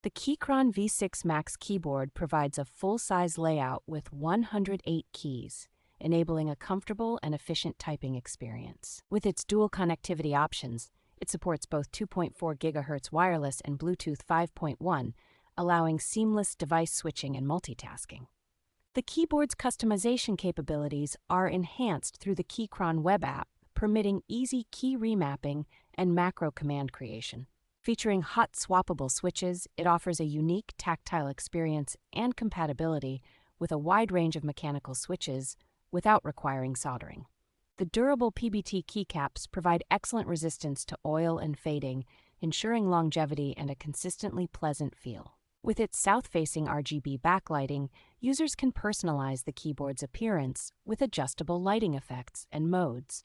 The Keychron V6 Max Keyboard provides a full-size layout with 108 keys, enabling a comfortable and efficient typing experience. With its dual connectivity options, it supports both 2.4 GHz wireless and Bluetooth 5.1, allowing seamless device switching and multitasking. The keyboard's customization capabilities are enhanced through the Keychron web app, permitting easy key remapping and macro command creation. Featuring hot-swappable switches, it offers a unique tactile experience and compatibility with a wide range of mechanical switches without requiring soldering. The durable PBT keycaps provide excellent resistance to oil and fading, ensuring longevity and a consistently pleasant feel. With its south-facing RGB backlighting, users can personalize the keyboard's appearance with adjustable lighting effects and modes.